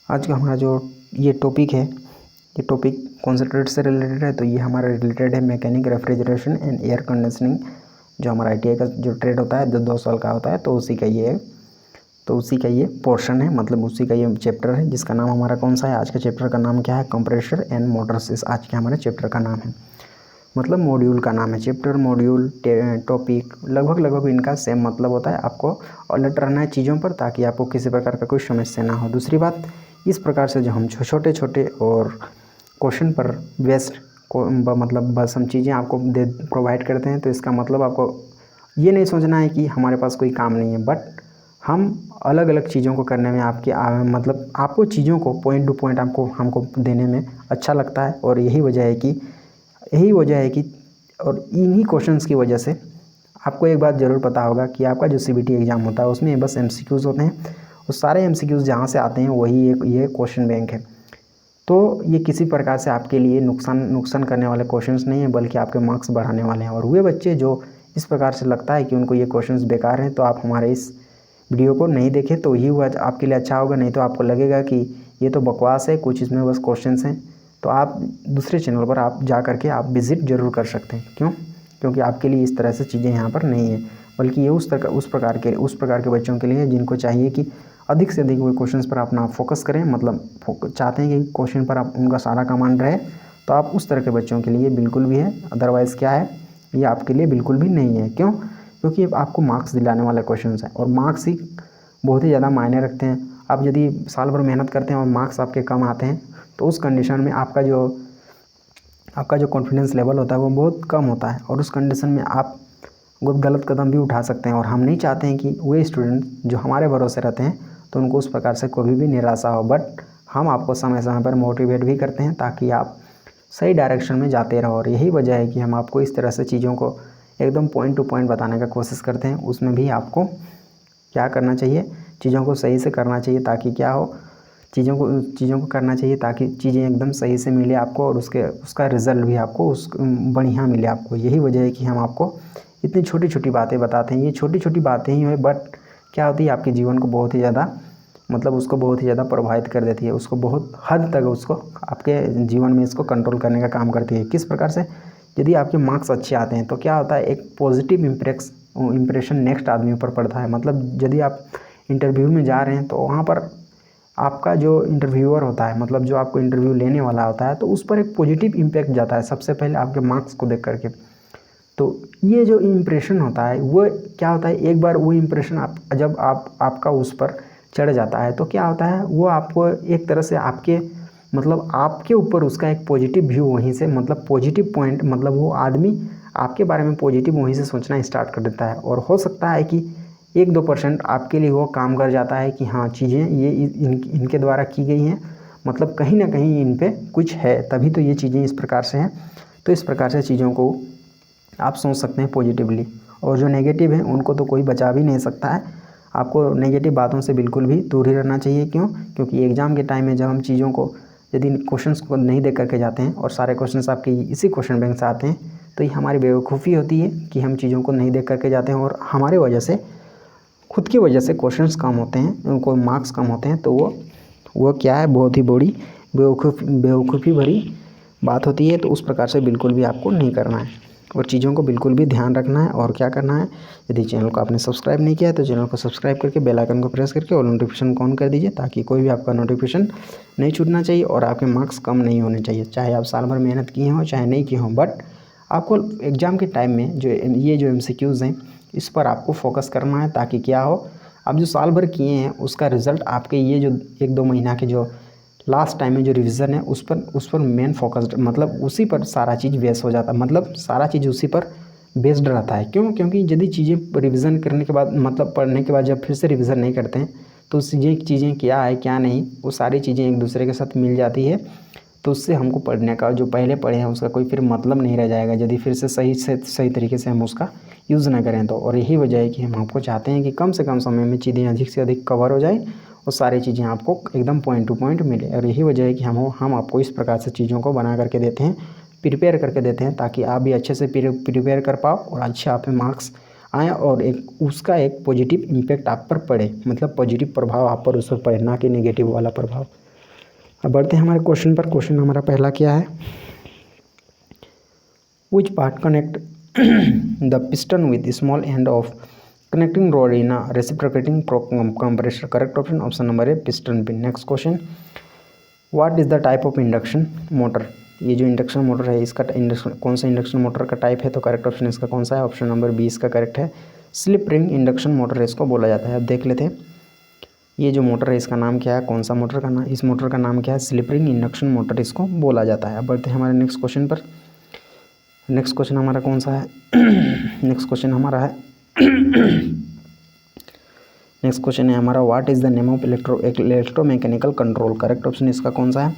आज का हमारा जो ये टॉपिक है, ये टॉपिक कौन सा ट्रेड से रिलेटेड है, तो ये हमारा रिलेटेड है mechanic refrigeration and air conditioning. जो हमारा ITI का जो ट्रेड होता है, जो 2 साल का होता है, तो उसी का ये है, तो उसी का ये पोर्शन है, मतलब उसी का ये चैप्टर है, जिसका नाम हमारा कौन सा है। आज के चैप्टर का नाम क्या है? Compressor and Motors. आज के हमारे चैप्टर का नाम है, मतलब मॉड्यूल का नाम है। चैप्टर, मॉड्यूल, टॉपिक लगभग इनका सेम मतलब होता है। आपको अलर्ट रहना है चीज़ों पर, ताकि आपको किसी प्रकार का कोई समस्या ना हो। दूसरी बात, इस प्रकार से जो हम छोटे छोटे और क्वेश्चन पर बेस्ड मतलब बस हम चीज़ें आपको प्रोवाइड करते हैं, तो इसका मतलब आपको ये नहीं सोचना है कि हमारे पास कोई काम नहीं है, बट हम अलग अलग चीज़ों को करने में मतलब आपको चीज़ों को पॉइंट टू पॉइंट हमको देने में अच्छा लगता है। और यही वजह है कि और इन्हीं क्वेश्चंस की वजह से आपको एक बात ज़रूर पता होगा कि आपका जो CBT एग्ज़ाम होता है उसमें बस MCQs होते हैं, और सारे MCQs जहाँ से आते हैं वही एक ये क्वेश्चन बैंक है। तो ये किसी प्रकार से आपके लिए नुकसान करने वाले क्वेश्चंस नहीं है, बल्कि आपके मार्क्स बढ़ाने वाले हैं। और वे बच्चे जो इस प्रकार से लगता है कि उनको ये क्वेश्चंस बेकार हैं, तो आप हमारे इस वीडियो को नहीं देखें तो ही हुआ आपके लिए अच्छा होगा। नहीं तो आपको लगेगा कि ये तो बकवास है, कुछ इसमें बस क्वेश्चंस हैं। तो आप दूसरे चैनल पर आप जा करके आप विज़िट ज़रूर कर सकते हैं। क्यों? क्योंकि आपके लिए इस तरह से चीज़ें यहाँ पर नहीं है, बल्कि ये उस प्रकार के बच्चों के लिए जिनको चाहिए कि अधिक से अधिक वो क्वेश्चंस पर अपना फोकस करें, मतलब चाहते हैं कि क्वेश्चन पर आप उनका सारा कमांड रहे। तो आप उस तरह के बच्चों के लिए बिल्कुल भी है। अदरवाइज़ क्या है, ये आपके लिए बिल्कुल भी नहीं है। क्यों? क्योंकि आपको मार्क्स दिलाने वाले क्वेश्चंस हैं, और मार्क्स ही बहुत ही ज़्यादा मायने रखते हैं। आप यदि साल भर मेहनत करते हैं और मार्क्स आपके कम आते हैं, तो उस कंडीशन में आपका जो कॉन्फिडेंस लेवल होता है वो बहुत कम होता है, और उस कंडीशन में आप गलत कदम भी उठा सकते हैं। और हम नहीं चाहते हैं कि वे स्टूडेंट जो हमारे भरोसे रहते हैं तो उनको उस प्रकार से कभी भी निराशा हो। बट हम आपको समय समय पर मोटिवेट भी करते हैं, ताकि आप सही डायरेक्शन में जाते रहो। और यही वजह है कि हम आपको इस तरह से चीज़ों को एकदम पॉइंट टू पॉइंट बताने का कोशिश करते हैं। उसमें भी आपको क्या करना चाहिए, चीज़ों को सही से करना चाहिए, ताकि क्या हो, चीज़ों को करना चाहिए ताकि चीज़ें एकदम सही से मिले आपको, और उसका रिज़ल्ट भी आपको बढ़िया मिले आपको। यही वजह है कि हम आपको इतनी छोटी छोटी बातें बताते हैं। ये छोटी छोटी बातें ही हैं, बट क्या होती है, आपके जीवन को बहुत ही ज़्यादा उसको बहुत ही ज़्यादा प्रभावित कर देती है। उसको बहुत हद तक उसको आपके जीवन में इसको कंट्रोल करने का काम करती है। किस प्रकार से? यदि आपके मार्क्स अच्छे आते हैं तो क्या होता है, एक पॉजिटिव इम्प्रेशन नेक्स्ट आदमी पर पड़ता है। मतलब यदि आप इंटरव्यू में जा रहे हैं, तो वहाँ पर आपका जो इंटरव्यूअर होता है, मतलब जो आपको इंटरव्यू लेने वाला होता है, तो उस पर एक पॉजिटिव इम्पैक्ट जाता है सबसे पहले आपके मार्क्स को देख करके। तो ये जो इम्प्रेशन होता है वो क्या होता है, एक बार वो इम्प्रेशन जब आपका उस पर चढ़ जाता है, तो क्या होता है, वो आपको एक तरह से आपके ऊपर उसका एक पॉजिटिव व्यू वहीं से, मतलब पॉजिटिव पॉइंट, मतलब वो आदमी आपके बारे में पॉजिटिव वहीं से सोचना स्टार्ट कर देता है। और हो सकता है कि 1-2% आपके लिए वो काम कर जाता है कि हाँ, चीज़ें ये इनके द्वारा की गई हैं, मतलब कहीं ना कहीं इन पे कुछ है, तभी तो ये चीज़ें इस प्रकार से हैं। तो इस प्रकार से चीज़ों को आप सोच सकते हैं पॉजिटिवली। और जो नेगेटिव है उनको तो कोई बचा भी नहीं सकता है। आपको नेगेटिव बातों से बिल्कुल भी दूर ही रहना चाहिए। क्यों? क्योंकि एग्ज़ाम के टाइम में जब हम चीज़ों को, यदि क्वेश्चंस को नहीं देख करके जाते हैं और सारे क्वेश्चंस आपके इसी क्वेश्चन बैंक से आते हैं, तो ये हमारी बेवकूफ़ी होती है कि हम चीज़ों को नहीं देख करके जाते हैं, और हमारे वजह से, खुद की वजह से क्वेश्चंस कम होते हैं, उनको मार्क्स कम होते हैं। तो वो क्या है, बहुत ही बड़ी बेवकूफ़ी भरी बात होती है। तो उस प्रकार से बिल्कुल भी आपको नहीं करना है, और चीज़ों को बिल्कुल भी ध्यान रखना है। और क्या करना है, यदि चैनल को आपने सब्सक्राइब नहीं किया है तो चैनल को सब्सक्राइब करके बेल आइकन को प्रेस करके और नोटिफिकेशन को ऑन कर दीजिए, ताकि कोई भी आपका नोटिफिकेशन नहीं छूटना चाहिए और आपके मार्क्स कम नहीं होने चाहिए। चाहे आप साल भर मेहनत किए हों चाहे नहीं किए हों, बट आपको एग्ज़ाम के टाइम में जो MCQs हैं, इस पर आपको फोकस करना है, ताकि क्या हो, आप जो साल भर किए हैं उसका रिज़ल्ट आपके ये जो 1-2 महीना के जो लास्ट टाइम में जो रिवीजन है उस पर मेन फोकस्ड, मतलब उसी पर सारा चीज़ बेस हो जाता है, मतलब सारा चीज़ उसी पर बेस्ड रहता है। क्यों? क्योंकि यदि चीज़ें रिवीजन करने के बाद, मतलब पढ़ने के बाद जब फिर से रिवीजन नहीं करते हैं, तो चीज़ें क्या है क्या नहीं, वो सारी चीज़ें एक दूसरे के साथ मिल जाती है। तो उससे हमको पढ़ने का, जो पहले पढ़े हैं उसका कोई फिर मतलब नहीं रह जाएगा, यदि फिर से सही तरीके से हम उसका यूज़ ना करें तो। और यही वजह है कि हम आपको चाहते हैं कि कम से कम समय में चीज़ें अधिक से अधिक कवर हो जाए, और सारी चीज़ें आपको एकदम पॉइंट टू पॉइंट मिले। और यही वजह है कि हम आपको इस प्रकार से चीज़ों को बना करके देते हैं, प्रिपेयर करके देते हैं, ताकि आप भी अच्छे से प्रिपेयर कर पाओ और अच्छे आप में मार्क्स आएँ, और उसका एक पॉजिटिव इम्पैक्ट आप पर पड़े, मतलब पॉजिटिव प्रभाव आप पर उस पर पड़े, ना कि नेगेटिव वाला प्रभाव। अब बढ़ते हैं हमारे क्वेश्चन पर। क्वेश्चन हमारा पहला क्या है, which part connect the piston with small end of connecting rod in a reciprocating compressor. Correct option option number है piston pin. Next question, what is the type of induction motor. ये जो induction motor है इसका induction कौन सा induction motor का type है, तो करेक्ट ऑप्शन इसका कौन सा है, ऑप्शन नंबर 20 का करेक्ट है। स्लिप रिंग इंडक्शन मोटर इसको बोला जाता है। अब देख लेते हैं ये जो मोटर है इसका नाम क्या है, कौन सा मोटर का नाम, इस मोटर का नाम क्या है, स्लिप रिंग इंडक्शन मोटर इसको बोला जाता है। अब बढ़ते हैं हमारे नेक्स्ट क्वेश्चन पर। नेक्स्ट क्वेश्चन हमारा कौन सा है नेक्स्ट क्वेश्चन हमारा है नेक्स्ट क्वेश्चन है हमारा, what is the name of electromechanical control. Correct option इसका कौन सा है,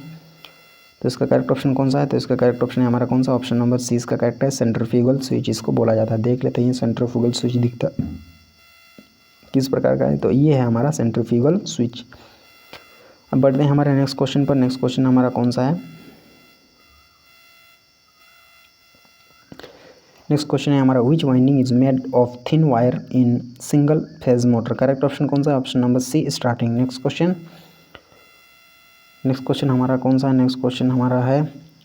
तो इसका करेक्ट ऑप्शन कौन सा है, तो इसका करेक्ट ऑप्शन है हमारा कौन सा, ऑप्शन नंबर सी इसका करेक्ट है। सेंट्रीफ्यूगल स्विच इसको बोला जाता है। देख लेते हैं सेंट्रीफ्यूगल स्विच दिखता किस प्रकार का है, तो ये है हमारा सेंट्रीफ्यूगल स्विच। अब बढ़ते हैं हमारे नेक्स्ट क्वेश्चन पर। नेक्स्ट क्वेश्चन हमारा कौन सा है, नेक्स्ट क्वेश्चन है हमारा, which winding is made of thin wire in single phase motor. Correct option कौन सा है, option number C starting. Next question हमारा कौन सा है, नेक्स्ट क्वेश्चन हमारा है,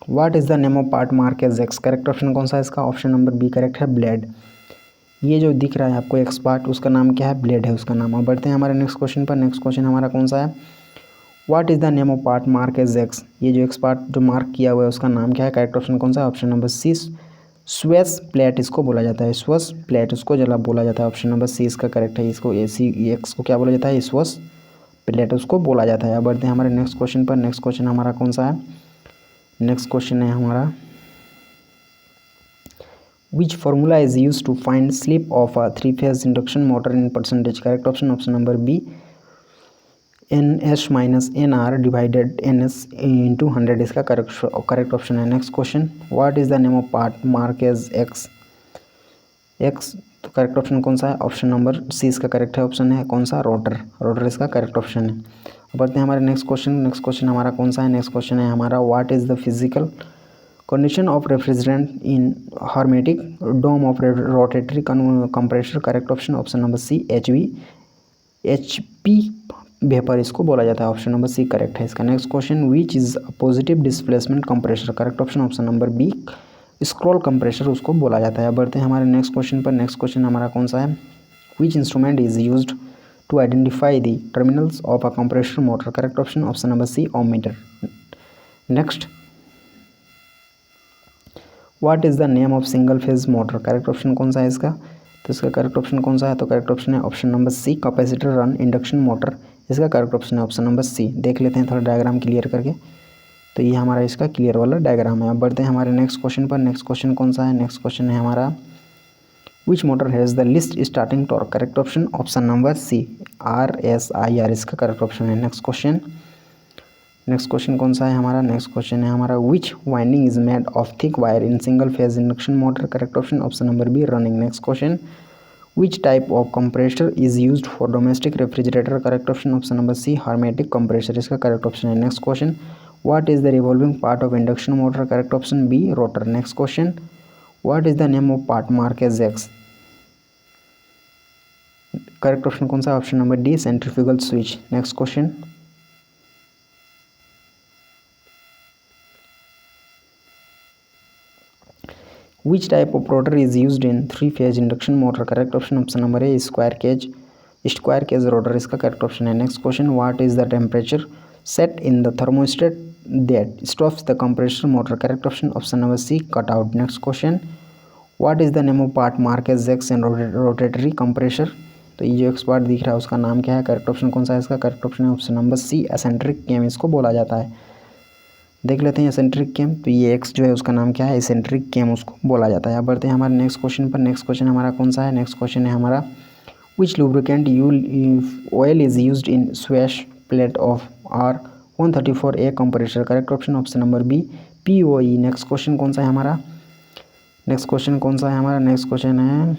what is the name of part mark as X. Correct option कौन सा है इसका, ऑप्शन नंबर बी करेक्ट है, ब्लेड। ये जो दिख रहा है आपको एक्स पार्ट उसका नाम क्या है, ब्लेड है उसका नाम। अब बढ़ते हैं हमारे नेक्स्ट क्वेश्चन पर। नेक्स्ट क्वेश्चन हमारा कौन सा है, what is the name of part mark as X. ये जो एक्स पार्ट जो मार्क किया हुआ है उसका नाम क्या है, करेक्ट ऑप्शन कौन सा है, option number C swash plate इसको बोला जाता है। स्वेस प्लेट उसको जला बोला जाता है, ऑप्शन नंबर सी इसका करेक्ट है। इसको एक्स को क्या बोला जाता है, स्वेस प्लेट उसको बोला जाता है। अब बढ़ते हैं हमारे नेक्स्ट क्वेश्चन पर। नेक्स्ट क्वेश्चन हमारा कौन सा है, नेक्स्ट क्वेश्चन है हमारा, which formula is used to find slip of a three-phase induction motor in percentage। correct option option number B ns minus nr divided ns into 100 इसका correct option है। Next question, what is the name of part mark as X. तो correct option कौन सा है, option number सी इसका correct है। Option है कौन सा, रोटर इसका करेक्ट ऑप्शन है। अब बढ़ते हैं हमारे नेक्स्ट क्वेश्चन। नेक्स्ट क्वेश्चन हमारा कौन सा है, नेक्स्ट क्वेश्चन है हमारा, what is the physical condition of refrigerant in hermetic dome of rotatory compressor। Correct option option number C HP vapour इसको बोला जाता है, ऑप्शन नंबर सी करेक्ट है इसका। Next question, which is positive displacement compressor. Correct option option number B scroll compressor उसको बोला जाता है। अब बढ़ते हैं हमारे नेक्स्ट क्वेश्चन पर। नेक्स्ट क्वेश्चन हमारा कौन सा है, which instrument is used to identify the terminals of a compressor motor. Correct option option number C ohmmeter. Next, what is the name of single phase motor. Correct option कौन सा है इसका, तो इसका करेक्ट ऑप्शन कौन सा है, तो करेक्ट ऑप्शन है option number C capacitor run induction motor इसका करेक्ट ऑप्शन है ऑप्शन नंबर सी। देख लेते हैं थोड़ा डायग्राम क्लियर करके, तो ये हमारा इसका क्लियर वाला डायग्राम है। अब बढ़ते हैं हमारे नेक्स्ट क्वेश्चन पर। नेक्स्ट क्वेश्चन कौन सा है, नेक्स्ट क्वेश्चन है हमारा, which motor has the least starting torque. Correct option option number C RSIR इसका करेक्ट ऑप्शन है। नेक्स्ट क्वेश्चन कौन सा है हमारा, नेक्स्ट क्वेश्चन है हमारा, which winding is made of thick wire in single phase induction motor. Correct option option number B running. Next question, which type of compressor is used for domestic refrigerator. Correct option option number C hermetic compressor इसका correct option है। Next question, what is the revolving part of induction motor. Correct option B rotor. Next question, what is the name of part mark as X. Correct option कौन सा, option number D centrifugal switch. Next question, which type of rotor is used in three phase induction motor। correct option option number A square cage rotor इसका correct option है। next question, what is the temperature set in the thermostat that stops the compressor motor। correct option option number C cutout। next question, what is the name of part mark as X and rotatory compressor। तो ये जो x part दिख रहा है उसका नाम क्या है, करेक्ट ऑप्शन कौन सा है इसका, करेक्ट ऑप्शन है option number C eccentric cam इसको बोला जाता है। देख लेते हैं एसेंट्रिक कैम, तो ये एक्स जो है उसका नाम क्या है, एसेंट्रिक कैम उसको बोला जाता है। अब बढ़ते हैं हमारे नेक्स्ट क्वेश्चन पर। नेक्स्ट क्वेश्चन हमारा कौन सा है, नेक्स्ट क्वेश्चन है हमारा, which lubricant oil is used in swash plate of R134A compressor. Correct option option number B POE। Next question कौन सा है हमारा, नेक्स्ट क्वेश्चन कौन सा है हमारा, नेक्स्ट क्वेश्चन है,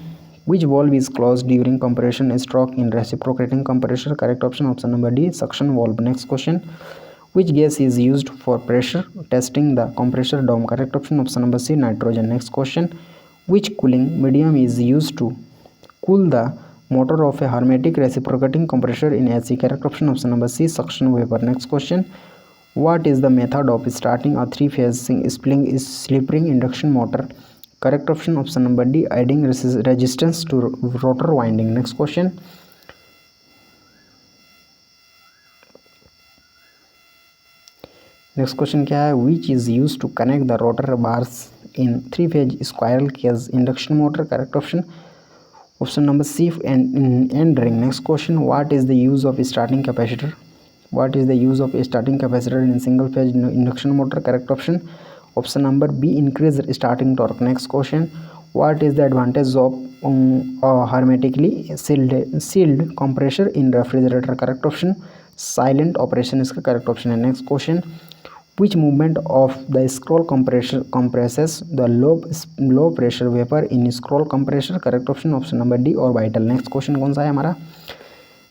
which valve is close during compression stroke in reciprocating compressor. Correct option option number D suction valve. Next question, which gas is used for pressure testing the compressor dome। correct option option number C nitrogen। next question, which cooling medium is used to cool the motor of a hermetic reciprocating compressor in AC। correct option option number C suction vapor। next question, What is the method of starting a three-phase slip-ring induction motor? Correct option option number D, adding resistance to rotor winding. Next question. Next question क्या है, which is use to connect the rotor bars in three phase squirrel cage induction motor? Correct option option number C, end ring. Next question, what is the use of starting capacitor? What is the use of starting capacitor in single phase induction motor? Correct option option number B, increase starting torque. Next question, what is the advantage of hermetically sealed compressor in refrigerator? Correct option silent operation इसका correct option है. Next question, which movement of the scroll compresses the low pressure vapor in scroll compressor? Correct option option number D, और vital. Next question कौन सा है हमारा?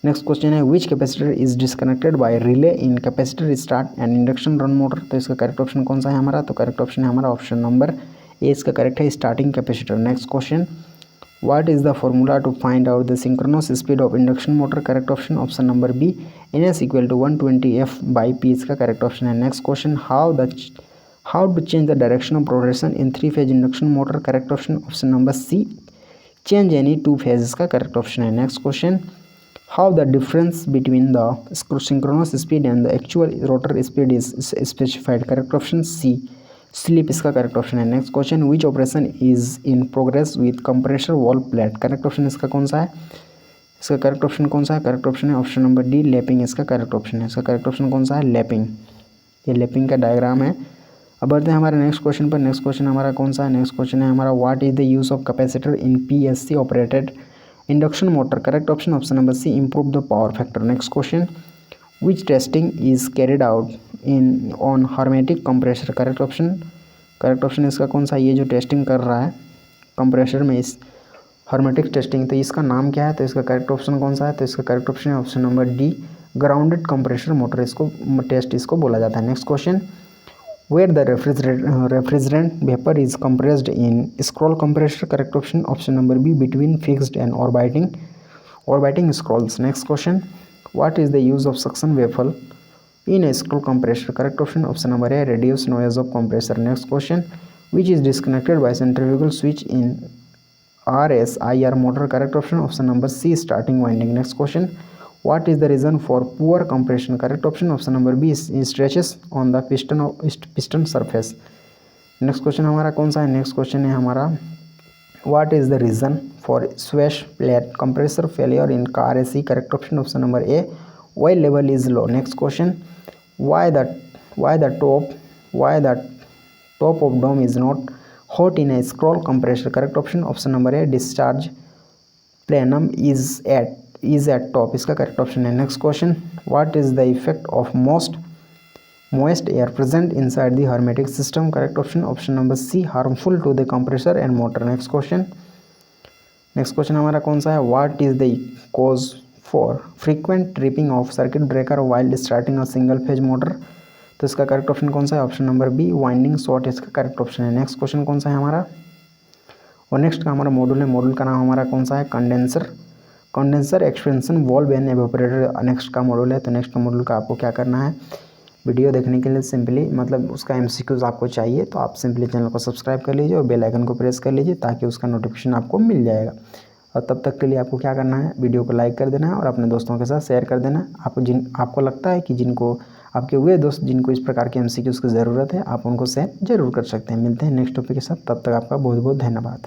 Next question है, which capacitor is disconnected by relay in capacitor start and induction run motor? तो इसका correct option कौन सा है हमारा? तो करेक्ट ऑप्शन है हमारा ऑप्शन नंबर ए, इसका करेक्ट है starting capacitor. Next question, what is the formula to find out the synchronous speed of induction motor? correct option option number B, ns equal to 120 f by p इसका correct option है. next question, how to change the direction of rotation in three phase induction motor? correct option option number C, change any two phases इसका correct option है. next question, how the difference between the synchronous speed and the actual rotor speed is specified? correct option C, slip इसका correct option है. Next question, which operation is in progress with compressor valve plate? Correct option इसका कौन सा है? इसका correct option कौन सा है? करेक्ट ऑप्शन है ऑप्शन नंबर डी, लैपिंग इसका करेक्ट ऑप्शन है. इसका करेक्ट ऑप्शन कौन सा है? लैपिंग. ये लैपिंग का डायग्राम है. अब बढ़ते हैं हमारे नेक्स्ट क्वेश्चन पर. नेक्स्ट क्वेश्चन हमारा कौन सा है? नेक्स्ट क्वेश्चन है हमारा, what is the use of capacitor in PSC operated induction motor? Correct option option number C, improve the power factor. Next question, which testing is carried out in on hermetic compressor? Correct option correct option इसका कौन सा? ये जो testing कर रहा है compressor में, इस हर्मेटिक टेस्टिंग, तो इसका नाम क्या है? तो इसका करेक्ट ऑप्शन कौन सा है? तो इसका करेक्ट ऑप्शन है option number D, grounded compressor motor इसको टेस्ट इसको बोला जाता है. Next question, where the refrigerant vapour is compressed in scroll compressor? Correct option option number B, between fixed and orbiting scrolls. Next question, what is the use of suction valve in a scroll compressor? correct option option number A, reduce noise of compressor. next question, which is disconnected by centrifugal switch in RSIR motor? correct option option number C, starting winding. next question, what is the reason for poor compression? correct option option number B, stretches on the piston surface. next question हमारा कौन सा है? next question है हमारा, what is the reason for swash plate compressor failure in car AC? correct option option number A, oil level is low. next question, why the top of dome is not hot in a scroll compressor? correct option option number A, discharge plenum is at top इसका correct option है. next question, what is the effect of moist air present inside the hermetic system? correct option option number C, harmful to the compressor and motor. next question हमारा कौन सा है? what is the cause for frequent tripping of circuit breaker while starting a single phase motor? तो इसका correct option कौन सा है? Option number B, winding short इसका करेक्ट ऑप्शन है. नेक्स्ट क्वेश्चन कौन सा है हमारा? और नेक्स्ट का हमारा मॉड्यूल है. मॉड्यूल का नाम हमारा कौन सा है? Condenser expansion valve and evaporator next का मॉड्यूल है. तो नेक्स्ट का मॉड्यूल का आपको क्या करना है? वीडियो देखने के लिए सिंपली मतलब उसका MCQs आपको चाहिए तो आप सिंपली चैनल को सब्सक्राइब कर लीजिए और बेल आइकन को प्रेस कर लीजिए ताकि उसका नोटिफिकेशन आपको मिल जाएगा. और तब तक के लिए आपको क्या करना है? वीडियो को लाइक कर देना है और अपने दोस्तों के साथ शेयर कर देना है. आपको लगता है कि जिनको आपके वे दोस्त जिनको इस प्रकार के MCQs की ज़रूरत है, आप उनको शेयर जरूर कर सकते हैं. मिलते हैं नेक्स्ट टॉपिक के साथ. तब तक आपका बहुत बहुत धन्यवाद.